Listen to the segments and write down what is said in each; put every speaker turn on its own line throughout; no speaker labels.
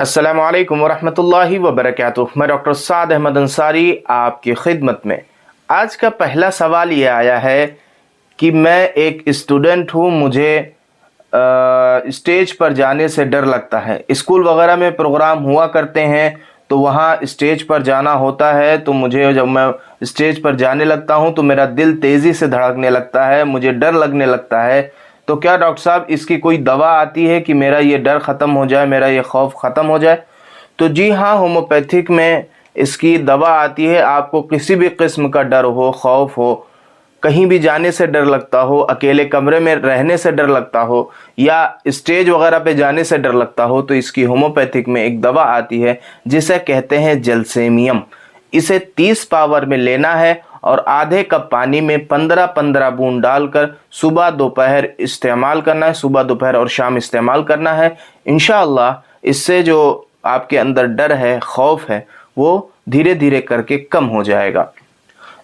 अस्सलामु अलैकुम वरहमतुल्लाहि वबरकातुह। मैं डॉक्टर साद अहमद अंसारी आपकी खिदमत में। आज का पहला सवाल ये आया है कि मैं एक स्टूडेंट हूँ, मुझे स्टेज पर जाने से डर लगता है। स्कूल वगैरह में प्रोग्राम हुआ करते हैं तो वहाँ स्टेज पर जाना होता है, तो मुझे जब मैं स्टेज पर जाने लगता हूँ तो मेरा दिल तेज़ी से धड़कने लगता है, मुझे डर लगने लगता है। तो क्या डॉक्टर साहब इसकी कोई दवा आती है कि मेरा ये डर ख़त्म हो जाए, मेरा ये खौफ ख़त्म हो जाए? तो जी हाँ, होम्योपैथिक में इसकी दवा आती है। आपको किसी भी किस्म का डर हो, खौफ हो, कहीं भी जाने से डर लगता हो, अकेले कमरे में रहने से डर लगता हो या स्टेज वगैरह पे जाने से डर लगता हो, तो इसकी होम्योपैथिक में एक दवा आती है जिसे कहते हैं जलसेमियम। इसे 30 पावर में लेना है और आधे कप पानी में 15-15 बूंद डालकर सुबह दोपहर इस्तेमाल करना है। सुबह दोपहर और शाम इस्तेमाल करना है। इंशाअल्लाह इससे जो आपके अंदर डर है, खौफ है, वो धीरे धीरे करके कम हो जाएगा।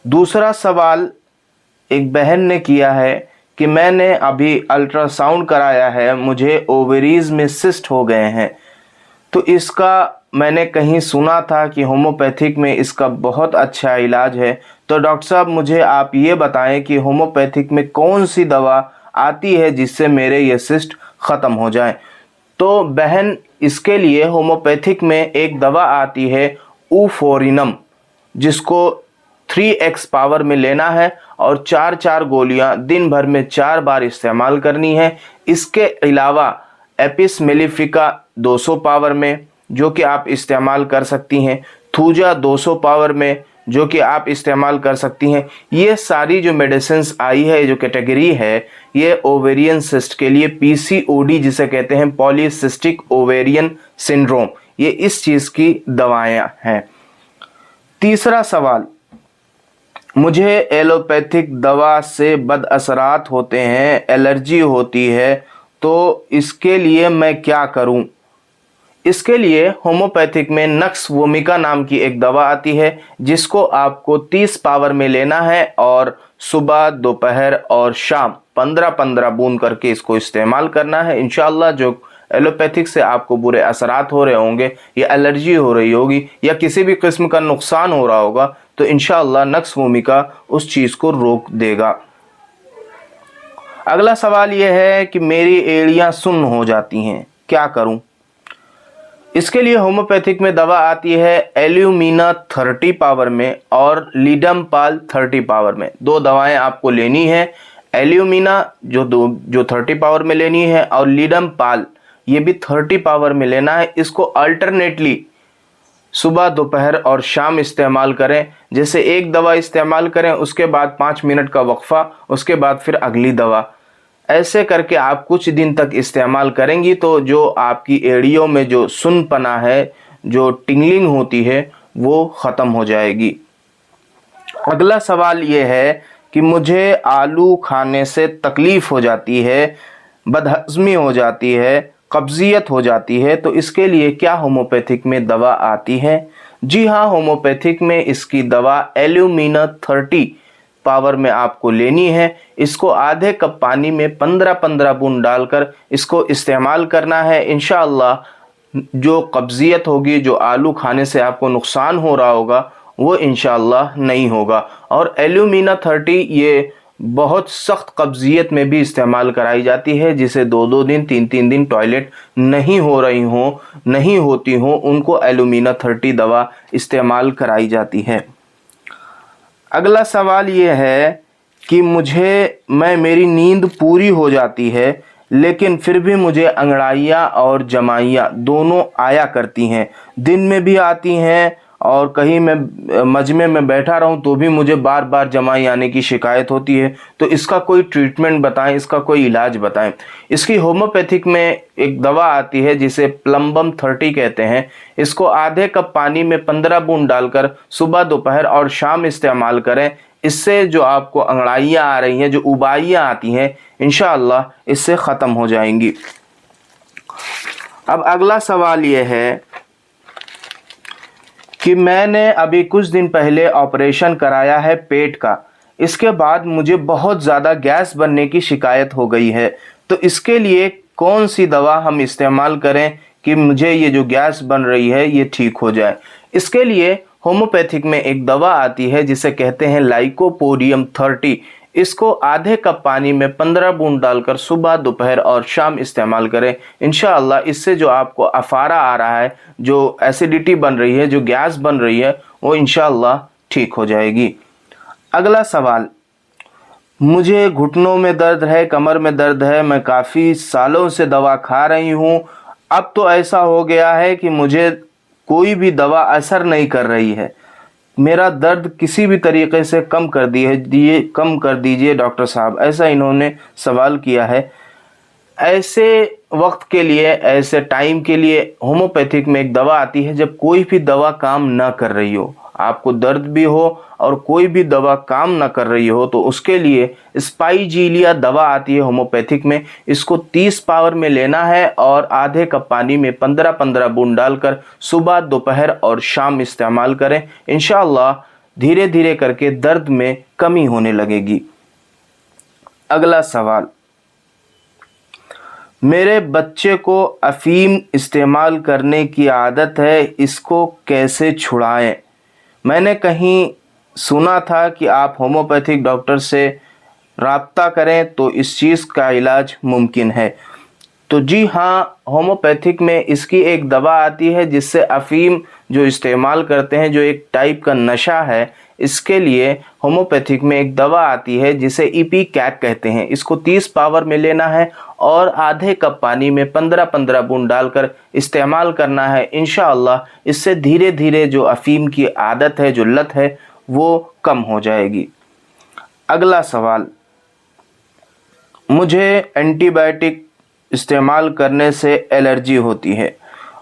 दूसरा सवाल एक बहन ने किया है कि मैंने अभी अल्ट्रासाउंड कराया है, मुझे ओवरीज में सिस्ट हो गए हैं, तो इसका मैंने कहीं सुना था कि होम्योपैथिक में इसका बहुत अच्छा इलाज है। तो डॉक्टर साहब मुझे आप ये बताएं कि होम्योपैथिक में कौन सी दवा आती है जिससे मेरे ये सिस्ट ख़त्म हो जाए। तो बहन, इसके लिए होम्योपैथिक में एक दवा आती है ऊफोरिनम, जिसको 3x पावर में लेना है और 4-4 गोलियां दिन भर में 4 बार इस्तेमाल करनी है। इसके अलावा एपिस मेलिफिका 200 पावर में जो कि आप इस्तेमाल कर सकती हैं, थूजा 200 पावर में जो कि आप इस्तेमाल कर सकती हैं। ये सारी जो मेडिसिन्स आई है, जो कैटेगरी है, ये ओवेरियन सिस्ट के लिए, पीसीओडी जिसे कहते हैं, पॉलीसिस्टिक ओवेरियन सिंड्रोम, ये इस चीज़ की दवाएं हैं। तीसरा सवाल, मुझे एलोपैथिक दवा से बद असरात होते हैं, एलर्जी होती है, तो इसके लिए मैं क्या करूं? इसके लिए होम्योपैथिक में नक्स वोमिका नाम की एक दवा आती है जिसको आपको 30 पावर में लेना है और सुबह दोपहर और शाम 15-15 बूंद करके इसको इस्तेमाल करना है। इंशाअल्लाह जो एलोपैथिक से आपको बुरे असरात हो रहे होंगे या एलर्जी हो रही होगी या किसी भी किस्म का नुकसान हो रहा होगा, तो इंशाअल्लाह नक्स वोमिका उस चीज़ को रोक देगा। अगला सवाल यह है कि मेरी एड़ियाँ सुन्न हो जाती हैं, क्या करूं? इसके लिए होम्योपैथिक में दवा आती है एल्यूमिना 30 पावर में और लीडमपाल 30 पावर में। दो दवाएं आपको लेनी है। एल्यूमिना जो 30 पावर में लेनी है और लीडमपाल ये भी 30 पावर में लेना है। इसको अल्टरनेटली सुबह दोपहर और शाम इस्तेमाल करें। जैसे एक दवा इस्तेमाल करें, उसके बाद 5 मिनट का वक्फा, उसके बाद फिर अगली दवा। ऐसे करके आप कुछ दिन तक इस्तेमाल करेंगी तो जो आपकी एड़ियों में जो सुन्नपना है, जो टिंगलिंग होती है, वो ख़त्म हो जाएगी। अगला सवाल ये है कि मुझे आलू खाने से तकलीफ़ हो जाती है, बदहज़मी हो जाती है, कब्ज़ियत हो जाती है, तो इसके लिए क्या होम्योपैथिक में दवा आती है? जी हाँ, होम्योपैथिक में इसकी दवा एल्यूमिना 30 पावर में आपको लेनी है। इसको आधे कप पानी में 15-15 बूंद डालकर इसको इस्तेमाल करना है। इंशाअल्लाह जो कब्ज़ियत होगी, जो आलू खाने से आपको नुकसान हो रहा होगा, वो इंशाअल्लाह नहीं होगा। और एल्यूमिना 30 ये बहुत सख्त कब्ज़ियत में भी इस्तेमाल कराई जाती है, जिसे 2-2 दिन 3-3 दिन टॉयलेट नहीं हो रही हों, नहीं होती हों, उनको एल्यूमिना 30 दवा इस्तेमाल कराई जाती है। अगला सवाल ये है कि मेरी नींद पूरी हो जाती है लेकिन फिर भी मुझे अंगड़ाइयाँ और जमाइयाँ दोनों आया करती हैं। दिन में भी आती हैं और कहीं मैं मजमे में बैठा रहूं तो भी मुझे बार बार जमाई आने की शिकायत होती है। तो इसका कोई ट्रीटमेंट बताएं, इसका कोई इलाज बताएं। इसकी होम्योपैथिक में एक दवा आती है जिसे प्लम्बम 30 कहते हैं। इसको आधे कप पानी में 15 बूंद डालकर सुबह दोपहर और शाम इस्तेमाल करें। इससे जो आपको अंगड़ाइयाँ आ रही हैं, जो उबाइयाँ आती हैं, इंशाअल्लाह इससे ख़त्म हो जाएंगी। अब अगला सवाल यह है कि मैंने अभी कुछ दिन पहले ऑपरेशन कराया है पेट का। इसके बाद मुझे बहुत ज़्यादा गैस बनने की शिकायत हो गई है। तो इसके लिए कौन सी दवा हम इस्तेमाल करें कि मुझे ये जो गैस बन रही है ये ठीक हो जाए। इसके लिए होम्योपैथिक में एक दवा आती है जिसे कहते हैं लाइकोपोडियम 30। इसको आधे कप पानी में 15 बूंद डालकर सुबह, दोपहर और शाम इस्तेमाल करें। इंशाअल्लाह इससे जो आपको अफारा आ रहा है, जो एसिडिटी बन रही है, जो गैस बन रही है, वो इंशाअल्लाह ठीक हो जाएगी। अगला सवाल, मुझे घुटनों में दर्द है, कमर में दर्द है, मैं काफ़ी सालों से दवा खा रही हूँ। अब तो ऐसा हो गया है कि मुझे कोई भी दवा असर नहीं कर रही है। मेरा दर्द किसी भी तरीके से कम कर दीजिए डॉक्टर साहब, ऐसा इन्होंने सवाल किया है। ऐसे वक्त के लिए, ऐसे टाइम के लिए होम्योपैथिक में एक दवा आती है जब कोई भी दवा काम ना कर रही हो, आपको दर्द भी हो और कोई भी दवा काम ना कर रही हो, तो उसके लिए स्पाइजीलिया दवा आती है होम्योपैथिक में। इसको 30 पावर में लेना है और आधे कप पानी में 15-15 बूंद डालकर सुबह, दोपहर और शाम इस्तेमाल करें। इंशाअल्लाह धीरे धीरे करके दर्द में कमी होने लगेगी। अगला सवाल, मेरे बच्चे को अफीम इस्तेमाल करने की आदत है, इसको कैसे छुड़ाएं? मैंने कहीं सुना था कि आप होम्योपैथिक डॉक्टर से राब्ता करें तो इस चीज़ का इलाज मुमकिन है। तो जी हाँ, होम्योपैथिक में इसकी एक दवा आती है जिससे अफीम जो इस्तेमाल करते हैं, जो एक टाइप का नशा है, इसके लिए होम्योपैथिक में एक दवा आती है जिसे इपीकैक कहते हैं। इसको 30 पावर में लेना है और आधे कप पानी में 15-15 बूंद डालकर इस्तेमाल करना है। इंशाअल्लाह इससे धीरे धीरे जो अफीम की आदत है, जो लत है, वो कम हो जाएगी। अगला सवाल, मुझे एंटीबायोटिक इस्तेमाल करने से एलर्जी होती है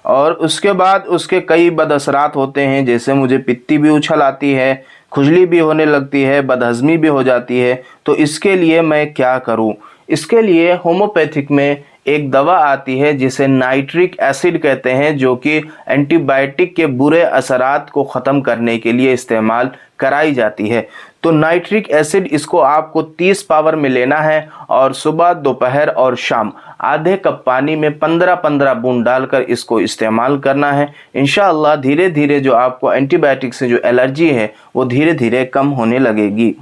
और उसके बाद उसके कई बदअसरात होते हैं, जैसे मुझे पित्ती भी उछल आती है, खुजली भी होने लगती है, बदहज़मी भी हो जाती है। तो इसके लिए मैं क्या करूं? इसके लिए होम्योपैथिक में एक दवा आती है जिसे नाइट्रिक एसिड कहते हैं, जो कि एंटीबायोटिक के बुरे असरात को ख़त्म करने के लिए इस्तेमाल कराई जाती है। तो नाइट्रिक एसिड, इसको आपको 30 पावर में लेना है और सुबह, दोपहर और शाम आधे कप पानी में 15-15 बूंद डालकर इसको इस्तेमाल करना है। इंशाअल्लाह धीरे धीरे जो आपको एंटीबायोटिक से जो एलर्जी है वो धीरे धीरे कम होने लगेगी।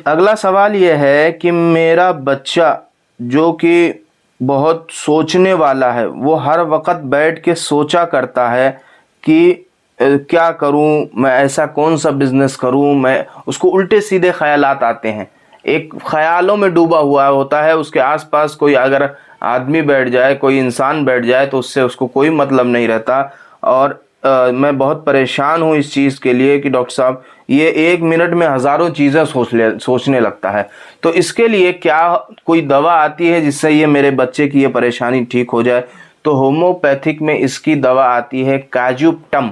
अगला सवाल यह है कि मेरा बच्चा जो कि बहुत सोचने वाला है, वो हर वक्त बैठ के सोचा करता है कि क्या करूं मैं, ऐसा कौन सा बिजनेस करूं मैं। उसको उल्टे सीधे ख्यालात आते हैं, एक ख्यालों में डूबा हुआ होता है। उसके आसपास कोई अगर आदमी बैठ जाए, कोई इंसान बैठ जाए, तो उससे उसको कोई मतलब नहीं रहता। और मैं बहुत परेशान हूँ इस चीज़ के लिए कि डॉक्टर साहब ये 1 मिनट में हज़ारों चीज़ें सोचने लगता है। तो इसके लिए क्या कोई दवा आती है जिससे ये मेरे बच्चे की ये परेशानी ठीक हो जाए? तो होम्योपैथिक में इसकी दवा आती है काजूप्टम।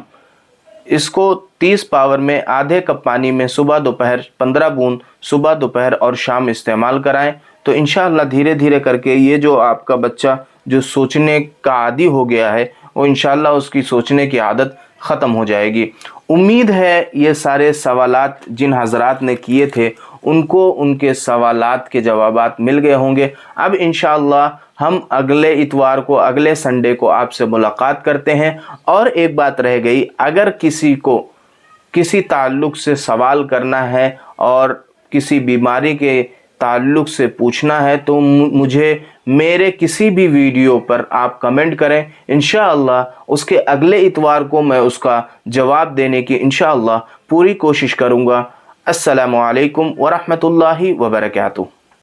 इसको 30 पावर में आधे कप पानी में सुबह, दोपहर 15 बूंद सुबह, दोपहर और शाम इस्तेमाल कराएं। तो इंशाअल्लाह धीरे धीरे करके ये जो आपका बच्चा जो सोचने का आदी हो गया है, वो इंशाअल्लाह उसकी सोचने की आदत ख़त्म हो जाएगी। उम्मीद है ये सारे सवालात जिन हजरात ने किए थे उनको उनके सवालात के जवाबात मिल गए होंगे। अब इंशाअल्लाह हम अगले इतवार को, अगले संडे को आपसे मुलाकात करते हैं। और एक बात रह गई, अगर किसी को किसी ताल्लुक़ से सवाल करना है और किसी बीमारी के ताल्लुक़ से पूछना है तो मुझे मेरे किसी भी वीडियो पर आप कमेंट करें। इंशाअल्लाह उसके अगले इतवार को मैं उसका जवाब देने की इंशाअल्लाह पूरी कोशिश करूँगा। अस्सलामु अलैकुम व रहमतुल्लाहि व बरकातुहू।